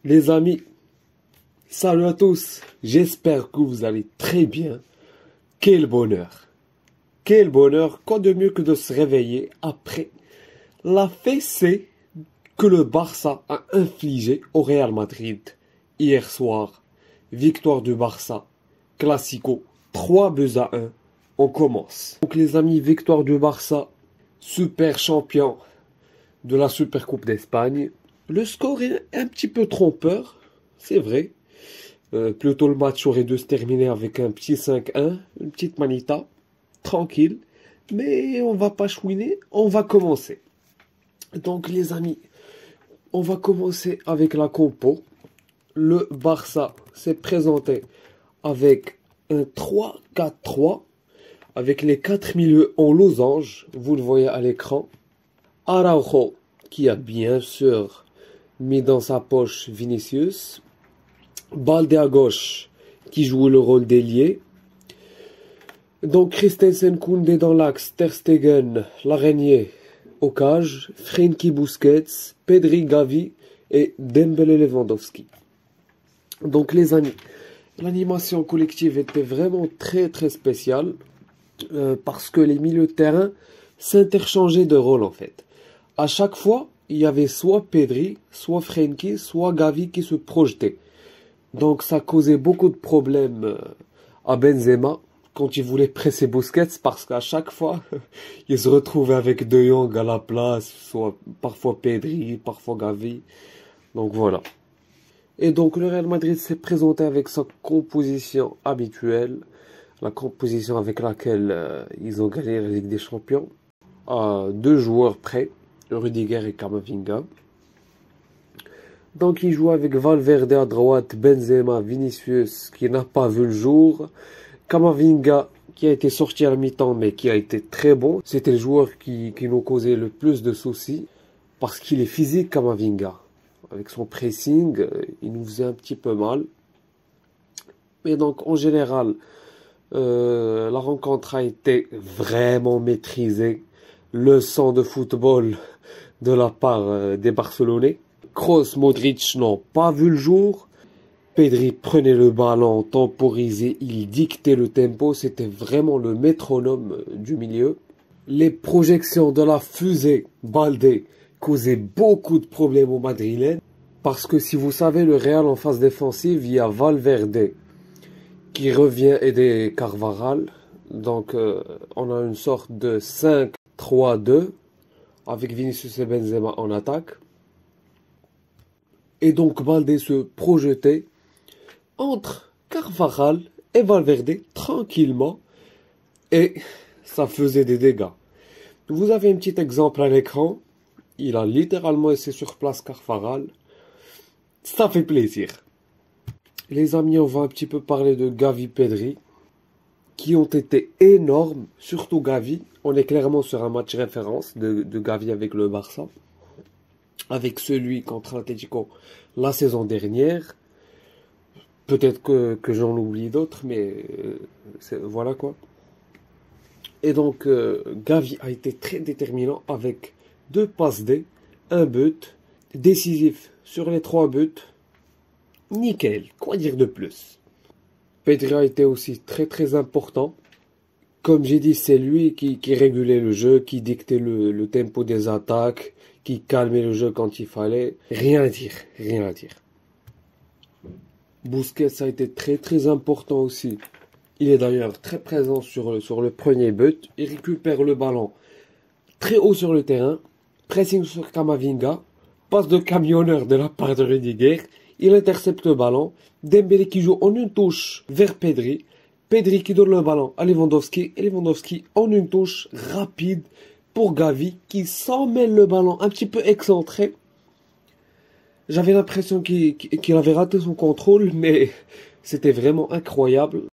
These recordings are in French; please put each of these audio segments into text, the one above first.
Les amis, salut à tous, j'espère que vous allez très bien. Quel bonheur! Quel bonheur, quoi de mieux que de se réveiller après la fessée que le Barça a infligée au Real Madrid hier soir. Victoire du Barça, Classico, 3-1. On commence. Donc les amis, victoire du Barça, super champion de la Super Coupe d'Espagne. Le score est un petit peu trompeur, c'est vrai. Plutôt le match aurait dû se terminer avec un petit 5-1, une petite manita, tranquille. Mais on va pas chouiner, on va commencer. Donc les amis, on va commencer avec la compo. Le Barça s'est présenté avec un 3-4-3, avec les 4 milieux en losange, vous le voyez à l'écran. Araujo, qui a bien sûr mis dans sa poche Vinicius. Balde à gauche, qui joue le rôle d'ailier. Donc Christensen, Koundé dans l'axe, Ter Stegen, l'araignée au cage, Frenkie Busquets, Pedri, Gavi et Dembélé Lewandowski. Donc les amis, l'animation collective était vraiment très spéciale parce que les milieux de terrain s'interchangeaient de rôle en fait. À chaque fois, il y avait soit Pedri, soit Frenkie, soit Gavi qui se projetaient. Donc ça causait beaucoup de problèmes à Benzema quand il voulait presser Busquets parce qu'à chaque fois, il se retrouvait avec De Jong à la place, soit parfois Pedri, parfois Gavi. Donc voilà. Et donc le Real Madrid s'est présenté avec sa composition habituelle, la composition avec laquelle ils ont gagné la Ligue des Champions, à 2 joueurs près, Rudiger et Camavinga. Donc il joue avec Valverde à droite, Benzema, Vinicius qui n'a pas vu le jour, Camavinga qui a été sorti à la mi-temps mais qui a été très bon. C'était le joueur qui nous causait le plus de soucis parce qu'il est physique Camavinga. Avec son pressing, il nous faisait un petit peu mal. Mais donc en général, la rencontre a été vraiment maîtrisée. Leçon de football de la part des Barcelonais. Kroos, Modric n'ont pas vu le jour. Pedri prenait le ballon, temporisait, il dictait le tempo. C'était vraiment le métronome du milieu. Les projections de la fusée Balde causaient beaucoup de problèmes aux Madrilènes. Parce que si vous savez, le Real en phase défensive, il y a Valverde qui revient aider Carvajal. Donc on a une sorte de 5-3-2 avec Vinicius et Benzema en attaque. Et donc Balde se projetait entre Carvajal et Valverde tranquillement. Et ça faisait des dégâts. Vous avez un petit exemple à l'écran. Il a littéralement laissé sur place Carvajal. Ça fait plaisir. Les amis, on va un petit peu parler de Gavi, Pedri, qui ont été énormes, surtout Gavi. On est clairement sur un match référence de Gavi avec le Barça. Avec celui contre l'Atlético la saison dernière. Peut-être que j'en oublie d'autres, mais voilà quoi. Et donc, Gavi a été très déterminant avec 2 passes D, 1 but, décisif sur les 3 buts. Nickel, quoi dire de plus. Pedri a été aussi très important. Comme j'ai dit, c'est lui qui régulait le jeu, qui dictait le tempo des attaques, qui calmait le jeu quand il fallait. Rien à dire. Busquets a été très important aussi. Il est d'ailleurs très présent sur le premier but. Il récupère le ballon très haut sur le terrain. Pressing sur Camavinga. Passe de camionneur de la part de Rudiger. Il intercepte le ballon. Dembélé qui joue en une touche vers Pedri. Pedri qui donne le ballon à Lewandowski. Et Lewandowski en une touche rapide pour Gavi qui s'emmêle le ballon un petit peu excentré. J'avais l'impression qu'il avait raté son contrôle, mais c'était vraiment incroyable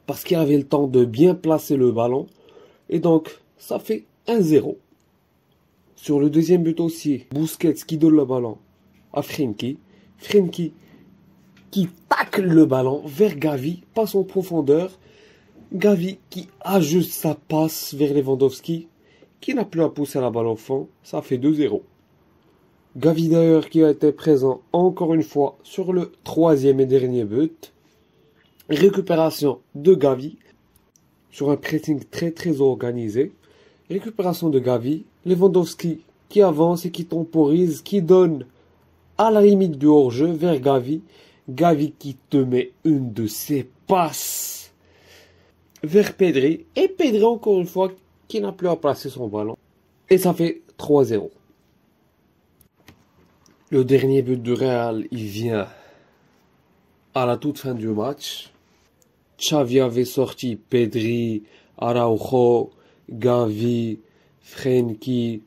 parce qu'il avait le temps de bien placer le ballon. Et donc, ça fait 1-0. Sur le deuxième but aussi, Busquets qui donne le ballon à Frenkie. Frenkie qui tacle le ballon vers Gavi, passe en profondeur. Gavi qui ajuste sa passe vers Lewandowski, qui n'a plus à pousser la balle au fond. Ça fait 2-0. Gavi d'ailleurs qui a été présent encore une fois sur le troisième et dernier but. Récupération de Gavi sur un pressing très organisé. Récupération de Gavi. Lewandowski qui avance et qui temporise, qui donne à la limite du hors-jeu vers Gavi. Gavi qui te met une de ses passes vers Pedri. Et Pedri encore une fois qui n'a plus à placer son ballon. Et ça fait 3-0. Le dernier but du Real, il vient à la toute fin du match. Xavi avait sorti Pedri, Araujo, Gavi, Frenkie,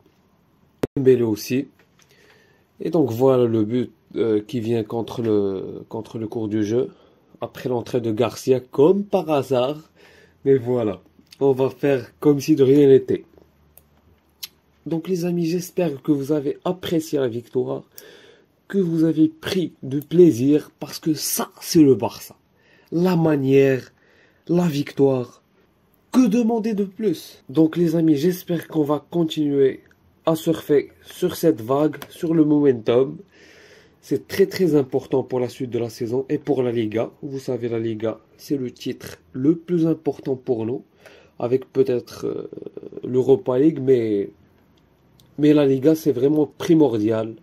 Dembélé aussi. Et donc voilà le but qui vient contre le cours du jeu. Après l'entrée de Garcia, comme par hasard. Mais voilà, on va faire comme si de rien n'était. Donc les amis, j'espère que vous avez apprécié la victoire, que vous avez pris du plaisir, parce que ça, c'est le Barça. La manière, la victoire, que demander de plus? Donc les amis, j'espère qu'on va continuer à surfer sur cette vague, sur le momentum. C'est très important pour la suite de la saison et pour la Liga. Vous savez, la Liga, c'est le titre le plus important pour nous, avec peut-être l'Europa League, mais la Liga, c'est vraiment primordial,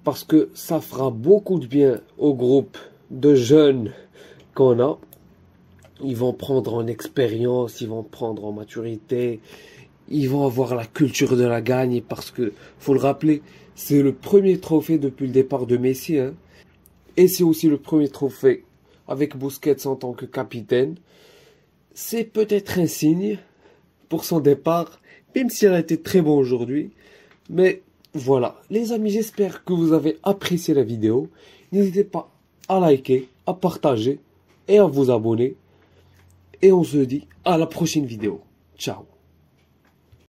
parce que ça fera beaucoup de bien au groupe de jeunes qu'on a. Ils vont prendre en expérience, ils vont prendre en maturité, ils vont avoir la culture de la gagne, parce que, faut le rappeler, c'est le premier trophée depuis le départ de Messi, hein. Et c'est aussi le premier trophée avec Busquets en tant que capitaine. C'est peut-être un signe pour son départ, même si elle a été très bon aujourd'hui. Mais voilà, les amis, j'espère que vous avez apprécié la vidéo. N'hésitez pas à liker, à partager et à vous abonner. Et on se dit à la prochaine vidéo. Ciao.